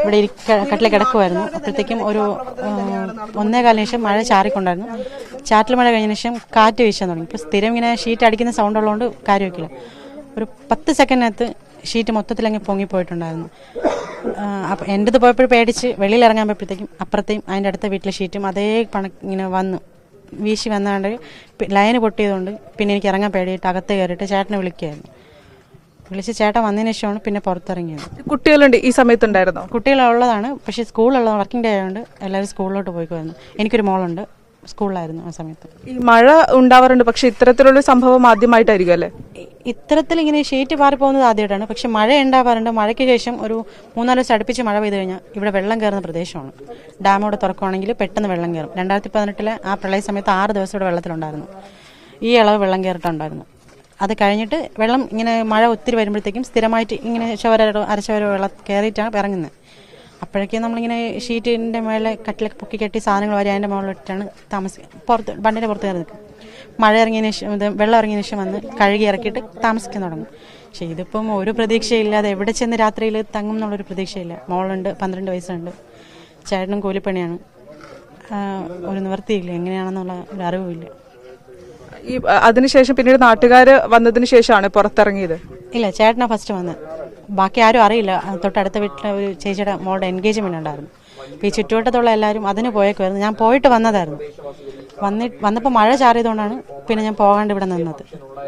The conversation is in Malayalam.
ഇവിടെ കട്ടിൽ കിടക്കുമായിരുന്നു. അപ്പോഴത്തേക്കും ഒരു 1:15 ശേഷം മഴ ചാറിക്കൊണ്ടായിരുന്നു. ചാറ്റൽ മഴ കഴിഞ്ഞ ശേഷം കാറ്റ് വീശാൻ തുടങ്ങി. ഇപ്പോൾ സ്ഥിരം ഇങ്ങനെ ഷീറ്റ് അടിക്കുന്ന സൗണ്ട് ഉള്ളതുകൊണ്ട് കാര്യം വയ്ക്കില്ല. ഒരു 10 സെക്കൻഡിനകത്ത് ഷീറ്റ് മൊത്തത്തിലങ്ങ് പൊങ്ങിപ്പോയിട്ടുണ്ടായിരുന്നു. അപ്പം എൻ്റെത് പോയപ്പോഴും പേടിച്ച് വെളിയിൽ ഇറങ്ങാൻ പോയപ്പോഴത്തേക്കും അപ്പുറത്തെയും അതിൻ്റെ അടുത്ത വീട്ടിലെ ഷീറ്റും അതേ ഇങ്ങനെ വന്നു വീശി വന്നാണ്ട് ലൈന് പൊട്ടിയതുകൊണ്ട് പിന്നെ എനിക്ക് ഇറങ്ങാൻ പേടിയിട്ട് അകത്ത് കയറിയിട്ട് ചേട്ടനെ വിളിച്ച് ചേട്ടൻ വന്നതിന് ശേഷമാണ് പിന്നെ പുറത്തിറങ്ങിയത്. കുട്ടികളുണ്ട് ഈ സമയത്തുണ്ടായിരുന്നോ? കുട്ടികളുള്ളതാണ്, പക്ഷേ സ്കൂളുള്ളത് വർക്കിംഗ് ഡേ ആയതുകൊണ്ട് എല്ലാവരും സ്കൂളിലോട്ട് പോയിക്കുമായിരുന്നു. എനിക്കൊരു മോളുണ്ട്, സ്കൂളിലായിരുന്നു ആ സമയത്ത്. ഈ മഴ ഉണ്ടാവാറുണ്ട്, പക്ഷെ ഇത്തരത്തിലുള്ള സംഭവം ആദ്യമായിട്ടായിരിക്കും അല്ലേ? ഇത്തരത്തിൽ ഇങ്ങനെ ഷീറ്റ് പാറിപ്പോകുന്നത് ആദ്യമായിട്ടാണ്. പക്ഷെ മഴ ഉണ്ടാവാറുണ്ട്. മഴയ്ക്ക് ശേഷം ഒരു 3-4 ദിവസം അടുപ്പിച്ച് മഴ പെയ്തു കഴിഞ്ഞാൽ ഇവിടെ വെള്ളം കയറുന്ന പ്രദേശമാണ്. ഡാമോട് തുറക്കുകയാണെങ്കിൽ പെട്ടെന്ന് വെള്ളം കയറും. 2018 ആ പ്രളയ സമയത്ത് 6 ദിവസം ഇവിടെ വെള്ളത്തിലുണ്ടായിരുന്നു. ഈ ഇളവ് വെള്ളം കയറിയിട്ടുണ്ടായിരുന്നു. അത് കഴിഞ്ഞിട്ട് വെള്ളം ഇങ്ങനെ മഴ ഒത്തിരി വരുമ്പോഴത്തേക്കും സ്ഥിരമായിട്ട് ഇങ്ങനെ അരച്ചവരോ വെള്ളം കയറിയിട്ടാണ് ഇറങ്ങുന്നത്. അപ്പോഴേക്കും നമ്മളിങ്ങനെ ഷീറ്റിൻ്റെ മേലെ കട്ടിലൊക്കെ പൊക്കി കെട്ടി സാധനങ്ങൾ വരെ അതിൻ്റെ മുകളിലിട്ടാണ് പുറത്ത് ബണ്ടിൻ്റെ പുറത്ത് കയറി നിൽക്കും. മഴ ഇറങ്ങിയതിന് ശേഷം വെള്ളം ഇറങ്ങിയതിന് ശേഷം വന്ന് കഴുകി ഇറക്കിയിട്ട് താമസിക്കാൻ തുടങ്ങും. പക്ഷേ ഇതിപ്പം ഒരു പ്രതീക്ഷയില്ലാതെ എവിടെ ചെന്ന് രാത്രിയിൽ തങ്ങും എന്നുള്ളൊരു പ്രതീക്ഷയില്ല. മോളുണ്ട്, 12 വയസ്സുണ്ട്, ചേട്ടനും കൂലിപ്പണിയാണ്. ഒരു നിവൃത്തിയില്ല, എങ്ങനെയാണെന്നുള്ള ഒരു അറിവുമില്ല. ഈ അതിനുശേഷം പിന്നീട് നാട്ടുകാർ വന്നതിന് ശേഷമാണ് പുറത്തിറങ്ങിയത്? ഇല്ല, ചേട്ടനാ ഫസ്റ്റ് വന്നത്. ബാക്കി ആരും അറിയില്ല. തൊട്ടടുത്ത വീട്ടിലെ ഒരു ചേച്ചിയുടെ മോളുടെ എൻഗേജ്മെന്റ് ഉണ്ടായിരുന്നു. ഈ ചുറ്റുവട്ടത്തുള്ള എല്ലാവരും അതിന് പോയേക്കുമായിരുന്നു. ഞാൻ പോയിട്ട് വന്നതായിരുന്നു. വന്നപ്പോൾ മഴ ചാറിയതുകൊണ്ടാണ് പിന്നെ ഞാൻ പോകാണ്ട് ഇവിടെ നിന്നത്.